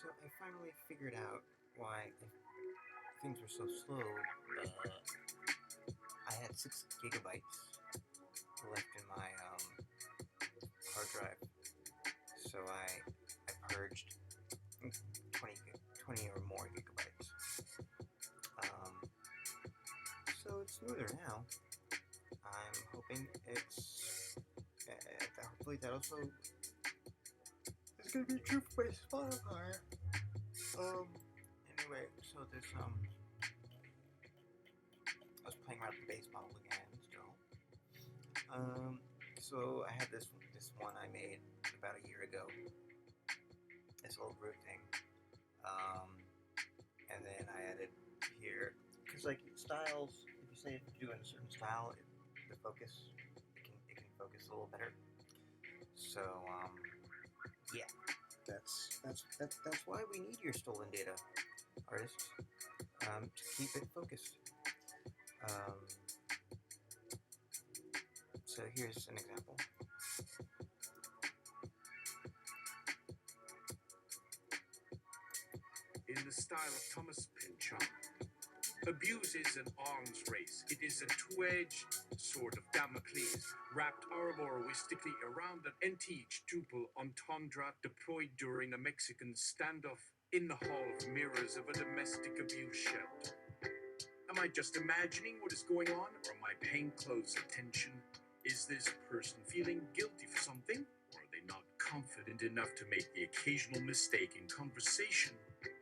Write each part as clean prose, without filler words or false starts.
So I finally figured out why things were so slow. I had 6 gigabytes left in my hard drive, so I purged 20, 20 or more gigabytes. Um, so it's smoother now. I'm hoping it's hopefully that also is gonna be true for my Spotify. Um. Anyway, so there's I was playing around with the baseball again still. Um, so I had this one I made about a year ago. This little root thing. Um, and then I added here because like styles, if you say do in a certain style, the focus it can focus a little better. So yeah, that's why we need your stolen data, artists, to keep it focused. Um, so here's an example. In the style of Thomas Pynchon, abuse is an arms race. It is a two-edged sword of Damocles, wrapped arboriwistically around an anti-tuple entendre deployed during a Mexican standoff in the hall of mirrors of a domestic abuse shelter. Am I just imagining what is going on, or am I paying close attention? Is this person feeling guilty for something, or are they not confident enough to make the occasional mistake in conversation?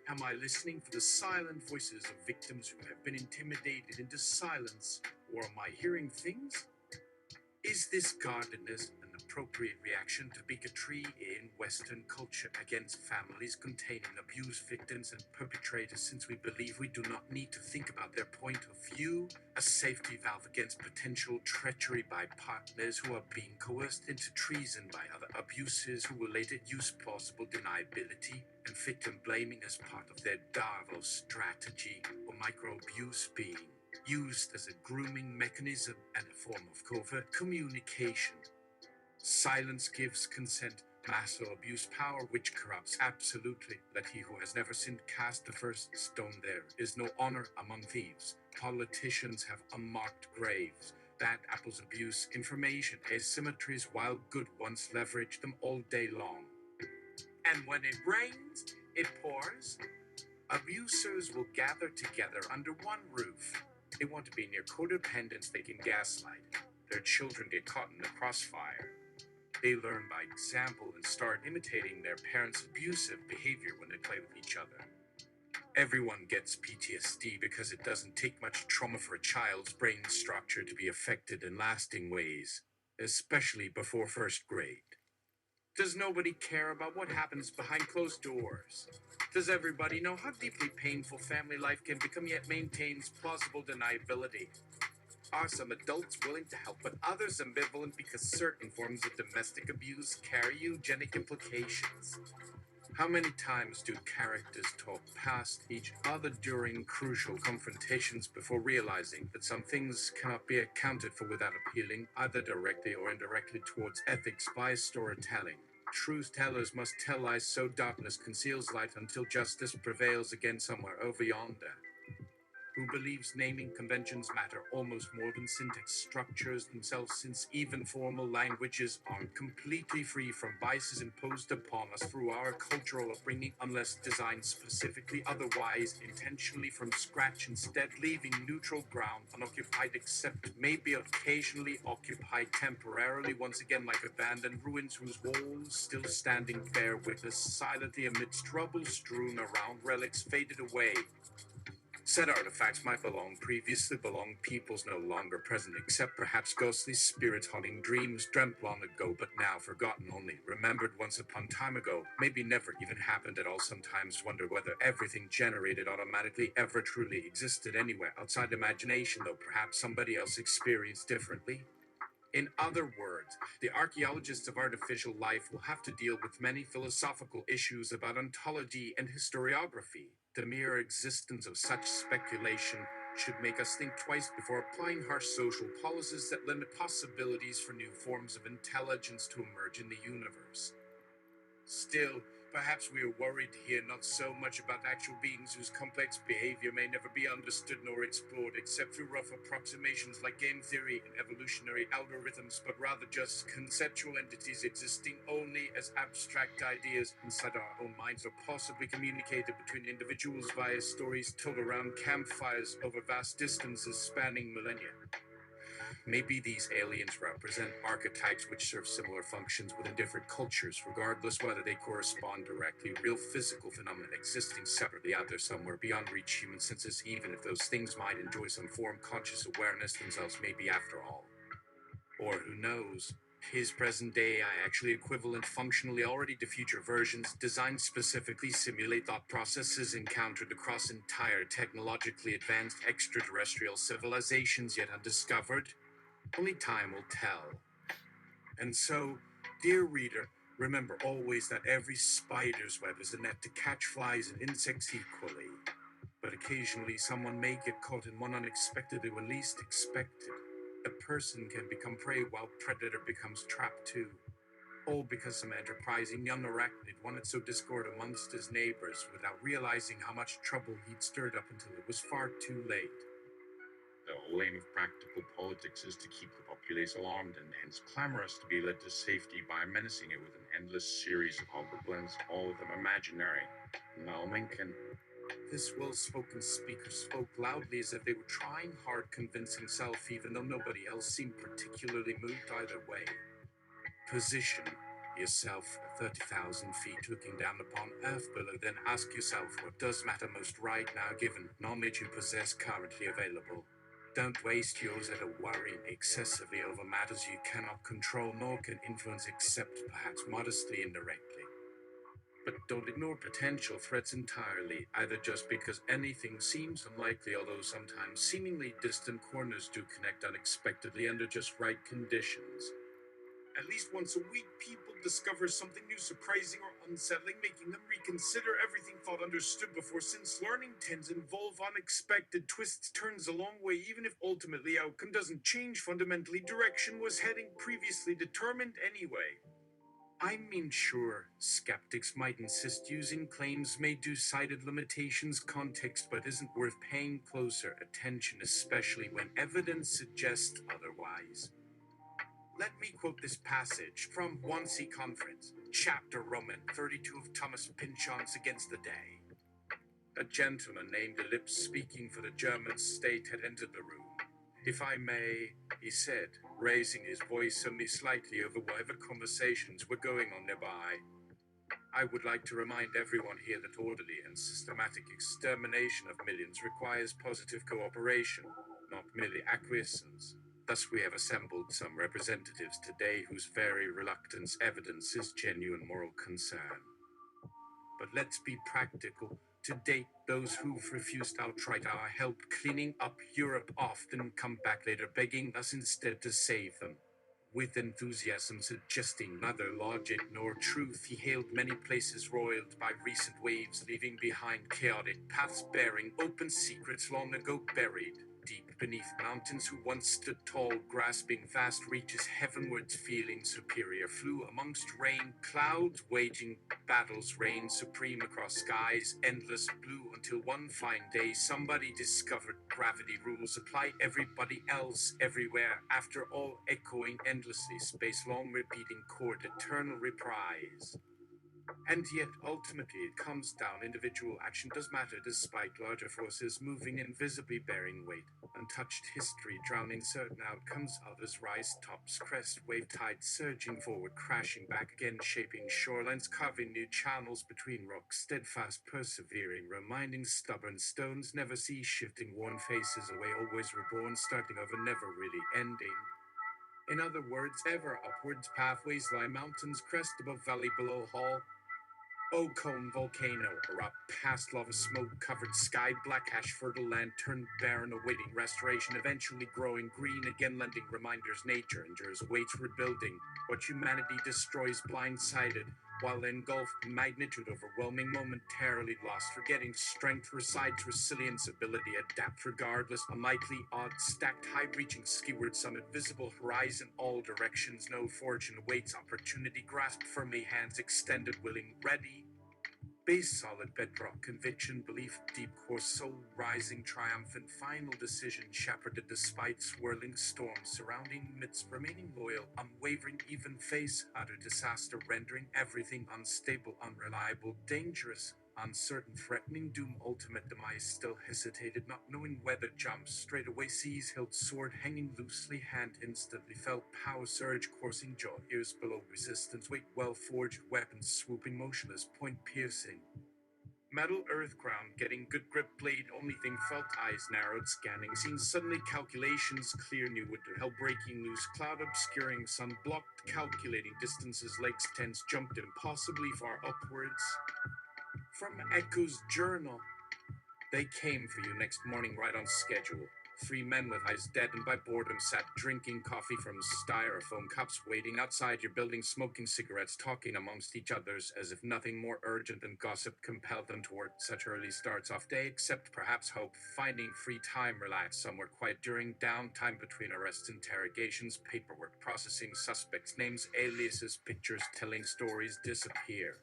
Am I listening for the silent voices of victims who have been intimidated into silence, or am I hearing things? Is this guardedness an appropriate reaction to bigotry in Western culture against families containing abuse victims and perpetrators, since we believe we do not need to think about their point of view, a safety valve against potential treachery by partners who are being coerced into treason by other abusers who will later use plausible deniability and victim blaming as part of their Darvo strategy, or micro-abuse being used as a grooming mechanism and a form of covert communication. Silence gives consent, master abuse power, which corrupts absolutely. Let he who has never sinned cast the first stone. There is no honor among thieves. Politicians have unmarked graves. Bad apples abuse information asymmetries, while good ones leverage them all day long. And when it rains, it pours. Abusers will gather together under one roof. They want to be near codependents they can gaslight. Their children get caught in the crossfire. They learn by example and start imitating their parents' abusive behavior when they play with each other. Everyone gets PTSD because it doesn't take much trauma for a child's brain structure to be affected in lasting ways, especially before first grade. Does nobody care about what happens behind closed doors? Does everybody know how deeply painful family life can become yet maintains plausible deniability? Are some adults willing to help but others ambivalent because certain forms of domestic abuse carry eugenic implications? How many times do characters talk past each other during crucial confrontations before realizing that some things cannot be accounted for without appealing, either directly or indirectly, towards ethics by storytelling? Truth tellers must tell lies so darkness conceals light until justice prevails again somewhere over yonder. Who believes naming conventions matter almost more than syntax structures themselves, since even formal languages aren't completely free from biases imposed upon us through our cultural upbringing unless designed specifically otherwise intentionally from scratch, instead leaving neutral ground unoccupied except maybe occasionally occupied temporarily, once again like abandoned ruins whose walls still standing bear witness silently amidst rubble strewn around, relics faded away. Said artifacts might belong, previously belonged peoples no longer present, except perhaps ghostly spirits haunting dreams dreamt long ago, but now forgotten only, remembered once upon time ago, maybe never even happened at all. Sometimes wonder whether everything generated automatically ever truly existed anywhere outside imagination, though perhaps somebody else experienced differently. In other words, the archaeologists of artificial life will have to deal with many philosophical issues about ontology and historiography. The mere existence of such speculation should make us think twice before applying harsh social policies that limit possibilities for new forms of intelligence to emerge in the universe. Still, Perhaps we are worried here not so much about actual beings whose complex behavior may never be understood nor explored except through rough approximations like game theory and evolutionary algorithms, but rather just conceptual entities existing only as abstract ideas inside our own minds, or possibly communicated between individuals via stories told around campfires over vast distances spanning millennia. Maybe these aliens represent archetypes which serve similar functions within different cultures, regardless whether they correspond directly to real physical phenomena existing separately out there somewhere beyond reach human senses, even if those things might enjoy some form of conscious awareness themselves, maybe after all. Or who knows? His present day AI actually equivalent functionally already to future versions designed specifically simulate thought processes encountered across entire technologically advanced extraterrestrial civilizations yet undiscovered. Only time will tell. And so, dear reader, remember always that every spider's web is a net to catch flies and insects equally. But occasionally someone may get caught in one unexpectedly when least expected. A person can become prey while predator becomes trapped too. All because some enterprising young arachnid wanted so discord amongst his neighbors without realizing how much trouble he'd stirred up until it was far too late. The whole aim of practical politics is to keep the populace alarmed and hence clamorous to be led to safety by menacing it with an endless series of hobgoblins, all of them imaginary. Mal Mencken. This well-spoken speaker spoke loudly as if they were trying hard, convince himself, even though nobody else seemed particularly moved either way. Position yourself at 30,000 feet looking down upon Earth below, then ask yourself what does matter most right now given knowledge you possess currently available. Don't waste yours at worrying excessively over matters you cannot control nor can influence except perhaps modestly indirectly. But don't ignore potential threats entirely, either just because anything seems unlikely, although sometimes seemingly distant corners do connect unexpectedly under just right conditions. At least once a week, people discover something new, surprising, or unsettling, making them reconsider everything thought understood before, since learning tends to involve unexpected twists, turns a long way, even if ultimately outcome doesn't change fundamentally, direction was heading previously determined anyway. I mean, sure, skeptics might insist using claims made due cited limitations context, but isn't worth paying closer attention, especially when evidence suggests otherwise. Let me quote this passage from 1C Conference, chapter Roman 32 of Thomas Pynchon's Against the Day. A gentleman named Ellipse, speaking for the German state, had entered the room. "If I may," he said, raising his voice only slightly over whatever conversations were going on nearby, "I would like to remind everyone here that orderly and systematic extermination of millions requires positive cooperation, not merely acquiescence. Thus we have assembled some representatives today whose very reluctance evidences genuine moral concern. But let's be practical. To date, those who've refused outright our help cleaning up Europe often come back later begging us instead to save them. With enthusiasm suggesting neither logic nor truth, he hailed many places roiled by recent waves, leaving behind chaotic paths bearing open secrets long ago buried. Deep beneath mountains who once stood tall, grasping vast reaches heavenwards, feeling superior, flew amongst rain clouds, waging battles, reigned supreme across skies, endless blue, until one fine day somebody discovered gravity rules apply everybody else everywhere, after all echoing endlessly, space long repeating chord, eternal reprise. And yet, ultimately, it comes down individual action does matter despite larger forces moving invisibly bearing weight. Untouched history drowning certain outcomes, others rise tops crest, wave tides surging forward, crashing back again, shaping shorelines, carving new channels between rocks, steadfast persevering, reminding stubborn stones never cease shifting, worn faces away, always reborn, starting over, never really ending. In other words, ever upwards pathways lie, mountains crest above, valley below, hall. O cone volcano, erupt past lava smoke covered sky, black ash fertile land turned barren, awaiting restoration, eventually growing green again, lending reminders nature endures, waits rebuilding. What humanity destroys blindsided, while engulfed magnitude overwhelming, momentarily lost, forgetting strength resides, resilience, ability, adapt regardless, unlikely odds, stacked high reaching skyward summit, visible horizon, all directions, no fortune awaits, opportunity grasped firmly, hands extended, willing, ready. Base solid bedrock conviction, belief, deep core soul, rising, triumphant, final decision, shepherded despite swirling storms surrounding midst remaining loyal, unwavering, even face, utter disaster, rendering everything unstable, unreliable, dangerous, uncertain, threatening doom, ultimate demise, still hesitated, not knowing whether jump, straight away seize, hilt sword hanging loosely, hand instantly felt power surge, coursing jaw, ears below, resistance, weight well forged, weapons swooping, motionless, point piercing. Metal earth ground, getting good grip, blade, only thing felt, eyes narrowed, scanning, seen suddenly, calculations clear, new wood, hell breaking loose, cloud obscuring, sun blocked, calculating distances, legs tense, jumped impossibly far upwards. From Echo's journal, they came for you next morning right on schedule. Three men with eyes deadened by boredom sat drinking coffee from styrofoam cups, waiting outside your building, smoking cigarettes, talking amongst each others as if nothing more urgent than gossip compelled them toward such early starts off day, except perhaps hope, finding free time, relax somewhere quiet during downtime between arrests, interrogations, paperwork, processing suspects, names, aliases, pictures, telling stories, disappear.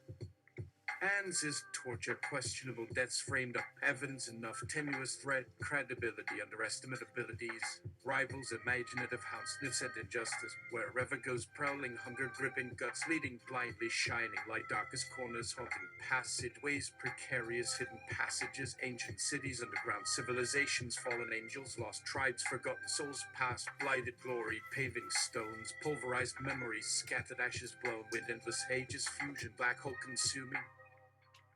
Hands is torture, questionable deaths framed up, evidence enough, tenuous threat, credibility, underestimate abilities, rivals, imaginative hounds, sniffs at injustice, wherever goes prowling, hunger gripping guts, leading blindly, shining light, darkest corners, haunting passageways, precarious hidden passages, ancient cities, underground civilizations, fallen angels, lost tribes, forgotten souls, past, blighted glory, paving stones, pulverized memories, scattered ashes blown, with endless ages, fusion, black hole consuming.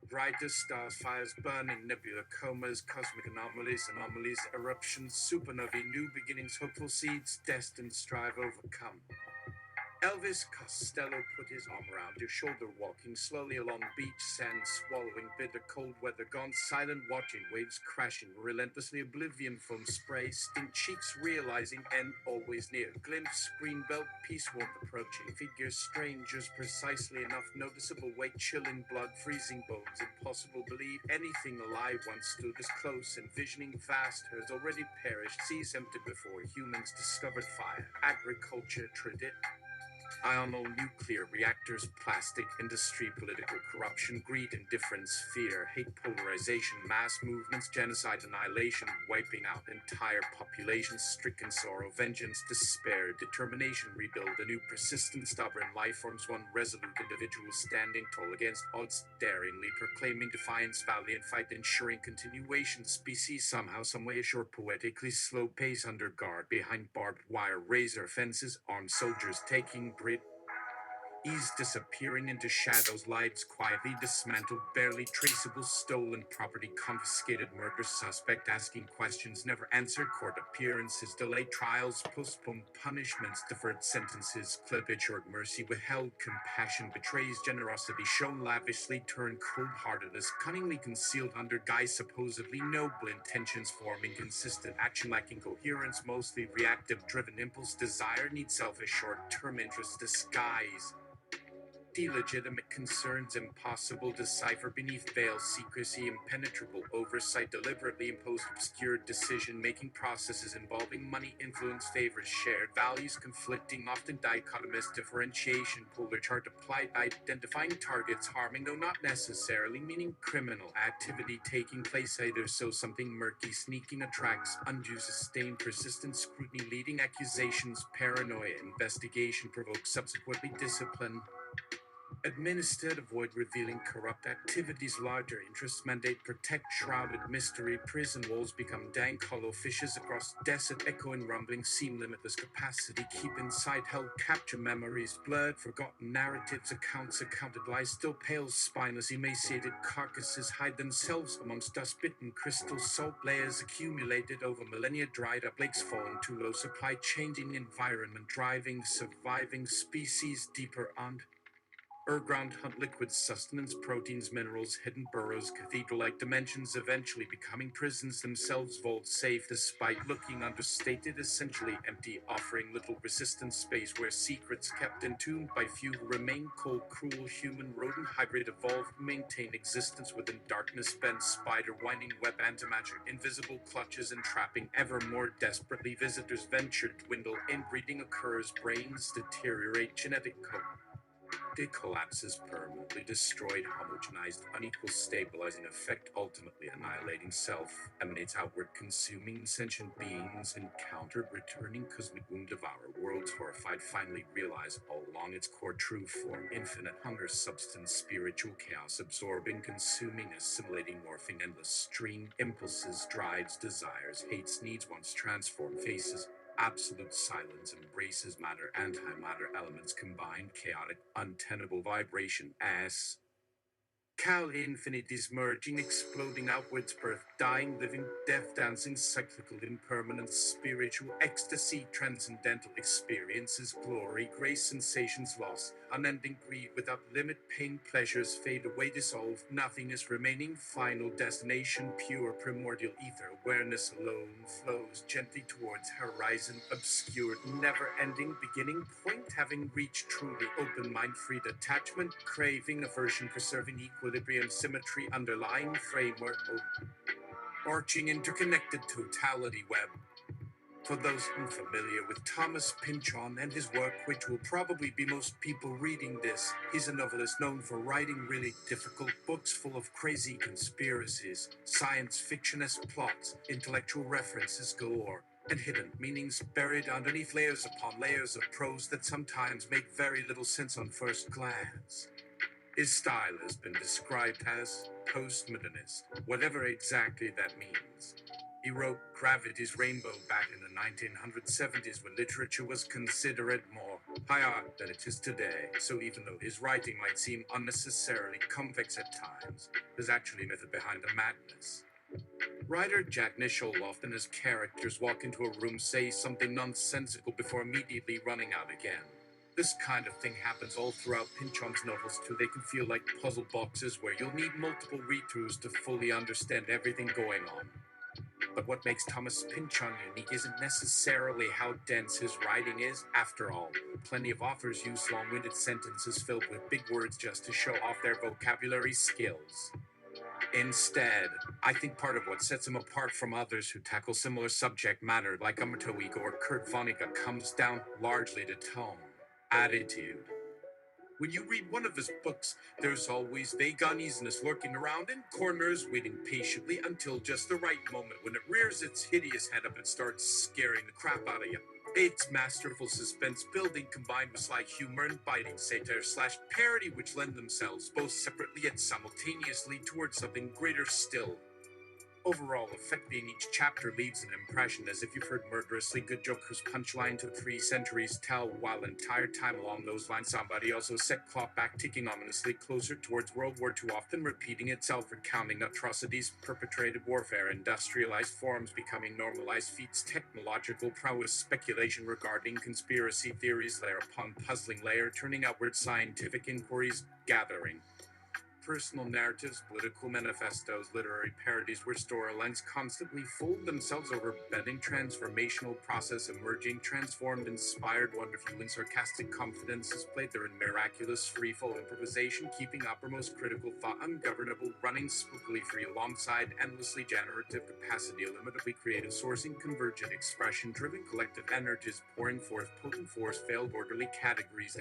Brightest stars, fires burning, nebula, comas, cosmic anomalies, eruptions, supernovae, new beginnings, hopeful seeds, destined, strive, overcome. Elvis Costello put his arm around your shoulder, walking slowly along beach sand, swallowing bitter cold weather, gone silent, watching waves crashing, relentlessly oblivion foam spray, stink cheeks, realizing end always near, glimpse, green belt, peace warmth approaching, figures, strangers, precisely enough, noticeable weight, chilling blood, freezing bones, impossible believe anything alive once stood as close, envisioning vast herds already perished, seas emptied before humans discovered fire, agriculture, tradition. Nuclear reactors, plastic industry, political corruption, greed, indifference, fear, hate, polarization, mass movements, genocide, annihilation, wiping out entire populations, stricken sorrow, vengeance, despair, determination, rebuild a new persistent, stubborn life forms, one resolute individual standing tall against odds, daringly proclaiming defiance, valiant fight, ensuring continuation, species somehow, someway assure, poetically slow pace, under guard, behind barbed wire, razor fences, armed soldiers taking grid ease, disappearing into shadows, lights quietly dismantled, barely traceable, stolen property confiscated, murder suspect asking questions never answered, court appearances delayed, trials postponed, punishments deferred, sentences clipped short, mercy withheld, compassion betrays, generosity shown lavishly, turned cold-heartedness cunningly concealed under guise, supposedly noble intentions forming consistent action, lacking coherence, mostly reactive, driven impulse, desire, need, selfish short-term interest, disguise. Illegitimate concerns impossible to decipher beneath veil, secrecy impenetrable, oversight deliberately imposed, obscure decision-making processes involving money, influence, favors, shared values, conflicting, often dichotomous, differentiation, polar chart applied, identifying targets, harming though not necessarily, meaning criminal activity taking place either so something murky, sneaking attracts, undue sustained, persistent scrutiny, leading accusations, paranoia, investigation provokes, subsequently discipline. Administered, avoid revealing corrupt activities, larger interests mandate, protect, shrouded mystery, prison walls become dank, hollow fishes across desert, echoing, rumbling, seem limitless capacity, keep inside, held, capture memories, blurred, forgotten narratives, accounts, accounted lies, still pale, spineless, emaciated carcasses hide themselves amongst dust-bitten crystal salt layers accumulated over millennia, dried up lakes falling too low, supply, changing environment, driving, surviving species deeper on. Ground hunt liquid sustenance, proteins, minerals, hidden burrows, cathedral-like dimensions, eventually becoming prisons themselves, vaults safe despite looking understated, essentially empty, offering little resistance space where secrets kept entombed by few who remain cold, cruel, human, rodent, hybrid, evolved, maintain existence within darkness, bent, spider, winding web, antimatter, invisible clutches entrapping, ever more desperately, visitors venture, dwindle, inbreeding occurs, brains deteriorate, genetic code. It collapses permanently, destroyed, homogenized, unequal, stabilizing effect, ultimately annihilating self, emanates outward, consuming sentient beings, encountered, returning cosmic womb, devour worlds, horrified, finally realize all along its core true form, infinite hunger, substance, spiritual chaos, absorbing, consuming, assimilating, morphing, endless stream, impulses, drives, desires, hates, needs, wants, transform, faces, absolute silence embraces matter, antimatter elements combined, chaotic, untenable vibration as Cal infinities merging, exploding outwards, birth, dying, living, death, dancing, cyclical, impermanence, spiritual, ecstasy, transcendental experiences, glory, grace, sensations, loss, unending greed without limit, pain, pleasures fade away, dissolve, nothingness remaining, final destination, pure primordial ether, awareness alone flows gently towards horizon, obscured, never ending, beginning point, having reached truly open mind, free detachment, craving, aversion, preserving equilibrium, symmetry, underlying framework, arching, interconnected totality web. For those unfamiliar with Thomas Pynchon and his work, which will probably be most people reading this, he's a novelist known for writing really difficult books full of crazy conspiracies, science fictionist plots, intellectual references galore, and hidden meanings buried underneath layers upon layers of prose that sometimes make very little sense on first glance. His style has been described as postmodernist, whatever exactly that means. He wrote Gravity's Rainbow back in the 1970s when literature was considered more high art than it is today. So even though his writing might seem unnecessarily convex at times, there's actually method behind the madness. Writer Jack Nichol often has characters walk into a room, say something nonsensical before immediately running out again. This kind of thing happens all throughout Pynchon's novels too. They can feel like puzzle boxes where you'll need multiple read-throughs to fully understand everything going on. But what makes Thomas Pynchon unique isn't necessarily how dense his writing is. After all, plenty of authors use long-winded sentences filled with big words just to show off their vocabulary skills. Instead, I think part of what sets him apart from others who tackle similar subject matter like Umberto Eco or Kurt Vonnegut comes down largely to tone, attitude. When you read one of his books, there's always vague uneasiness lurking around in corners, waiting patiently until just the right moment when it rears its hideous head up and starts scaring the crap out of you. It's masterful suspense building combined with sly humor and biting satire/parody, which lend themselves both separately yet simultaneously towards something greater still. Overall effect being each chapter leaves an impression as if you've heard murderously good joke whose punchline took 3 centuries tell, while entire time along those lines somebody also set clock back ticking ominously closer towards World War II, often repeating itself, recounting atrocities, perpetrated warfare, industrialized forms becoming normalized feats, technological prowess, speculation regarding conspiracy theories, layer upon puzzling layer, turning outward scientific inquiries, gathering personal narratives, political manifestos, literary parodies where storylines constantly fold themselves over bending transformational process, emerging, transformed, inspired, wonder-fueling, sarcastic confidence is played there in miraculous freefall improvisation, keeping uppermost critical thought ungovernable, running spookily free alongside endlessly generative capacity, illimitably creative sourcing, convergent expression-driven collective energies pouring forth potent force, failed orderly categories,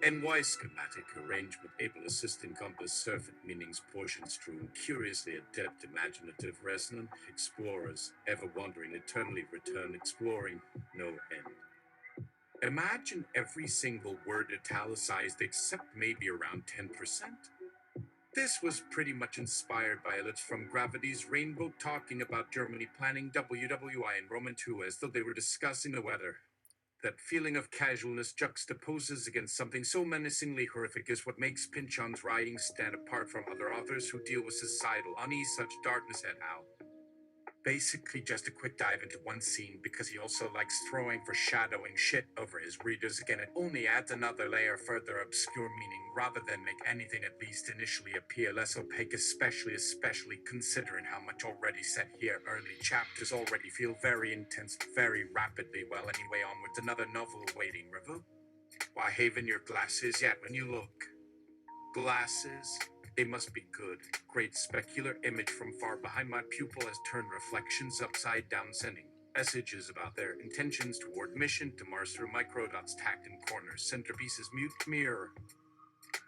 NY schematic arrangement, able assist encompass surfeit meanings, portion strewn, curiously adept, imaginative, resonant, explorers, ever wandering, eternally return, exploring, no end. Imagine every single word italicized except maybe around 10%. This was pretty much inspired by edits from Gravity's Rainbow talking about Germany planning WWI in Roman 2 as though they were discussing the weather. That feeling of casualness juxtaposes against something so menacingly horrific is what makes Pynchon's writing stand apart from other authors who deal with societal unease such darkness and how. Basically just a quick dive into one scene because he also likes throwing foreshadowing shit over his readers. Again, it only adds another layer further obscure meaning rather than make anything at least initially appear less opaque, especially considering how much already said here. Early chapters already feel very intense, very rapidly. Well, anyway, onwards, another novel awaiting review. Why haven your glasses yet when you look? Glasses, they must be good. Great specular image from far behind my pupil has turned reflections upside down, sending Messages about their intentions toward mission to Mars through microdots tacked in corners, centerpieces, mute mirror.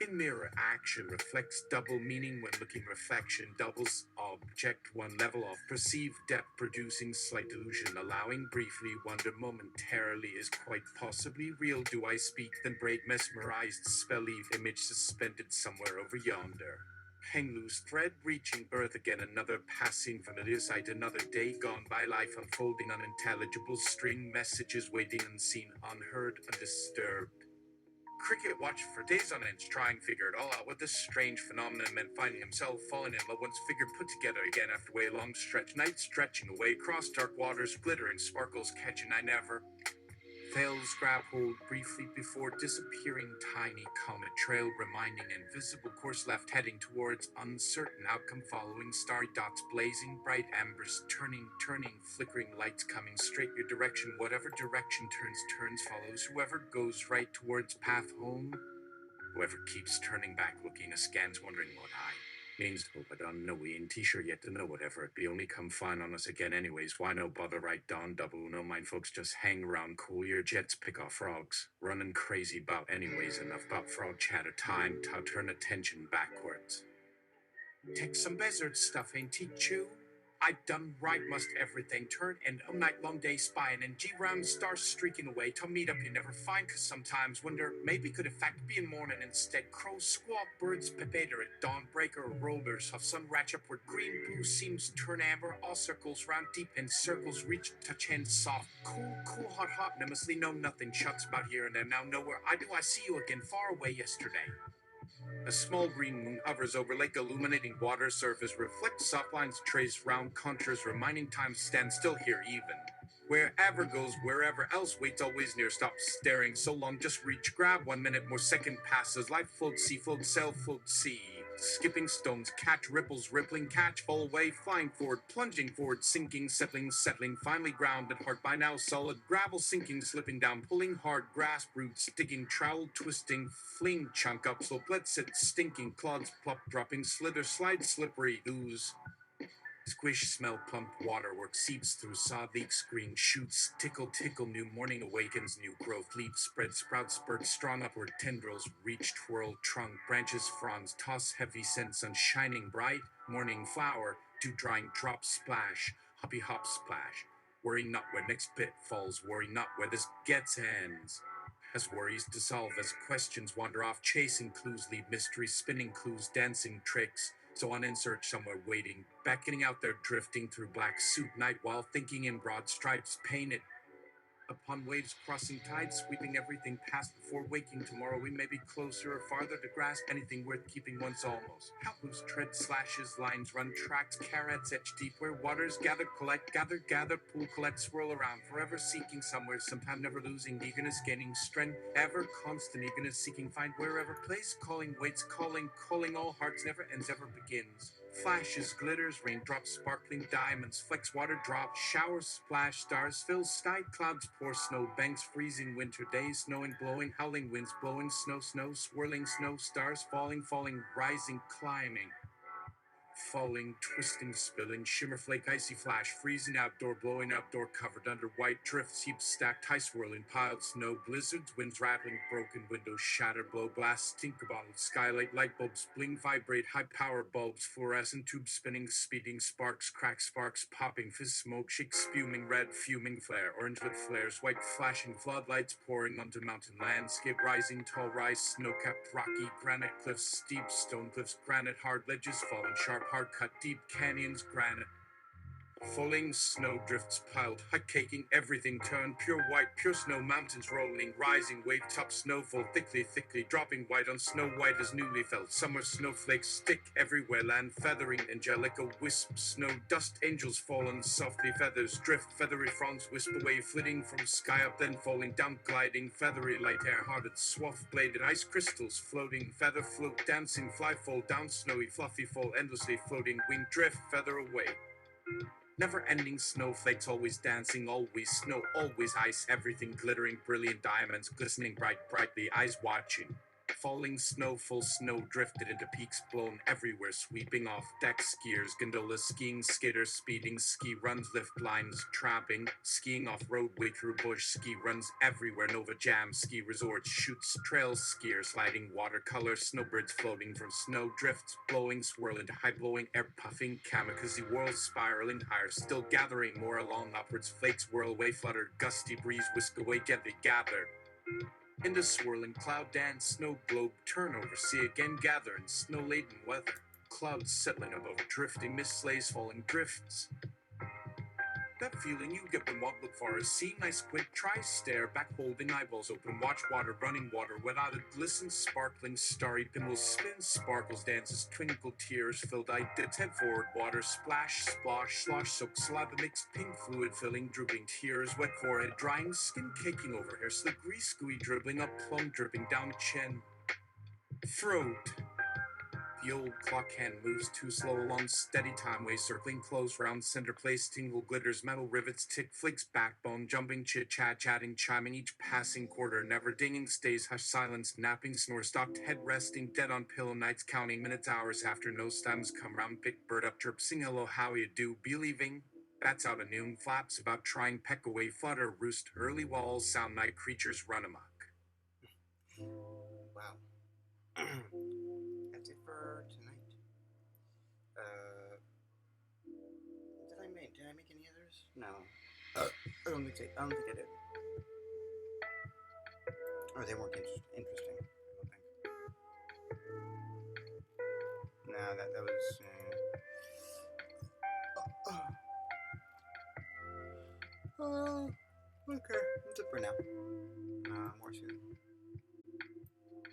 In mirror, action reflects double meaning when looking, reflection doubles object one level of perceived depth, producing slight illusion, allowing briefly wonder momentarily is quite possibly real. Do I speak then break, mesmerized spell, leave image suspended somewhere over yonder. Hang loose thread reaching earth again, another passing familiar sight, another day gone by, life unfolding, unintelligible string messages waiting, unseen, unheard, undisturbed. Cricket watched for days on end, trying to figure it all out what this strange phenomenon meant, finding himself falling in love once figured put together again after way long stretch, night stretching away across dark waters, glittering sparkles catching, I never fails, grab hold briefly before disappearing, tiny comet trail reminding invisible course left heading towards uncertain outcome, following starry dots blazing bright, ambers turning, flickering lights coming straight your direction, whatever direction turns, follows whoever goes right towards path home, whoever keeps turning back looking askance wondering what I means, but no, we ain't t-shirt yet to know whatever it be, only come fine on us again anyways, why no bother right dawn double, no mind folks just hang around, cool your jets, pick off frogs, running crazy bout anyways, enough bout frog chatter, time to turn attention backwards. Take some bezard stuff, ain't teach you? I done right, must everything turn and a night long day spying and G round stars streaking away to meet up you never find, cause sometimes wonder maybe could in fact be in morning instead, crows squawk, birds pepater at dawn, breaker rollers of sun ratch upward, green blue seems turn amber, all circles round deep in circles reach touch hands soft, cool hot nemusly know nothing shuts about here and there, now nowhere I see you again far away yesterday. A small green moon hovers over lake, illuminating water surface, reflects soft lines, trace round contours, reminding time stands still here even. Wherever goes, wherever else waits, always near, stop staring so long, just reach, grab 1 minute more, second passes, life float, sea float, sail float, sea. Skipping stones, catch ripples, rippling, catch, fall away, flying forward, plunging forward, sinking, settling, finally grounded, heart by now solid, gravel sinking, slipping down, pulling hard, grasp roots, sticking, trowel, twisting, fling, chunk up, slope, let's sit, stinking, clods, plop, dropping, slither, slide, slippery, ooze. Squish, smell, plump, waterwork seeps through, saw leak, screen, shoots, tickle, new morning awakens, new growth, leaves, spread, sprout, spurt, strong upward tendrils, reach, twirl, trunk, branches, fronds, toss, heavy scent, sun shining bright, morning flower, dew drying, drop, splash, hoppy hop, splash. Worry not where next bit falls, worry not where this gets ends. As worries dissolve, as questions wander off, chasing clues, leave mysteries, spinning clues, dancing tricks. So on in search somewhere waiting, beckoning out there, drifting through black suit night while thinking in broad stripes, painted upon waves crossing tides, sweeping everything past before waking. Tomorrow we may be closer or farther to grasp anything worth keeping once almost. How loose tread slashes, lines run, tracks, carrots etch deep where waters gather, collect, gather, pool, collect, swirl around, forever seeking somewhere, sometime never losing eagerness, gaining strength, ever constant eagerness, seeking find wherever place, calling, waits, calling, all hearts never ends, ever begins. Flashes, glitters, raindrops, sparkling diamonds, flecks, water drops, showers, splash, stars fill sky, clouds pour, snow banks, freezing winter days, snowing, blowing, howling winds, blowing, snow, swirling, snow, stars falling, rising, climbing. Falling, twisting, spilling, shimmer flake, icy flash, freezing outdoor, blowing outdoor, covered under white drifts, heaps stacked, high swirling, piled snow, blizzards, winds rattling, broken windows, shattered, blow, blast, stinker bottles, skylight, light bulbs, bling, vibrate, high power bulbs, fluorescent tubes spinning, speeding, sparks, crack, sparks, popping, fizz, smoke, shake, spuming, red, fuming, flare, orange lit flares, white, flashing, floodlights pouring onto mountain landscape, rising, tall rise, snow-capped, rocky, granite cliffs, steep stone cliffs, granite, hard ledges, falling, sharp, hard cut, deep canyons, granite. Falling snow drifts piled, high caking, everything turned pure white, pure snow, mountains rolling, rising, wave top, snowfall, thickly, dropping white on snow white as newly felt. Summer snowflakes stick everywhere, land feathering, angelica wisp, snow dust, angels fallen, softly feathers drift, feathery fronds wisp away, flitting from sky up, then falling down, gliding, feathery light air, hearted, swath bladed, ice crystals floating, feather float, dancing, fly fall, down snowy, fluffy fall, endlessly floating, wing drift, feather away. Never-ending snowflakes, always dancing, always snow, always ice, everything glittering, brilliant diamonds, glistening brightly, eyes watching. Falling snow, full snow drifted into peaks blown everywhere, sweeping off decks, skiers, gondolas, skiing, skaters, speeding, ski runs, lift lines, trapping, skiing off roadway through bush, ski runs everywhere, Nova Jam, ski resorts, shoots, trails, skiers, sliding, watercolor, snowbirds floating from snow, drifts, blowing, swirl into high-blowing air, puffing, kamikaze whirls, spiraling higher, still gathering more along upwards, flakes whirl away, flutter, gusty breeze, whisk away, get they gather. In the swirling cloud dance, snow globe turn over, see again gather in snow-laden weather. Clouds settling above, drifting mist slays, falling drifts. That feeling you get when walk look far is seeing I squint, try stare, back holding eyeballs open, watch water, running water, wet-eyed, glisten, sparkling, starry pinwheels, spin, sparkles, dances, twinkle, tears, filled eye, dips, head forward, water, splash, splosh, slosh, soak, saliva, mixed pink fluid, filling, drooping, tears, wet forehead, drying, skin caking over hair, slick, grease, gooey, dribbling up, plum, dripping down chin, throat. The old clock hand moves too slow along steady time way, circling close round center place, tingle glitters, metal rivets, tick flicks, backbone, jumping, chit chat, chatting, chiming each passing quarter, never dinging, stays hush, silence, napping, snore, stopped, head resting, dead on pillow, nights counting, minutes, hours after no stems come round, pick bird up, chirp, sing hello, how you do, be leaving. Bats out at noon, flaps about trying, peck away, flutter, roost, early walls, sound night creatures run amok. Wow. That's it for tonight. Did I make any others? No. I don't think I did. Or they weren't interesting. I don't think. No, that was. Okay, that's it for now. More soon.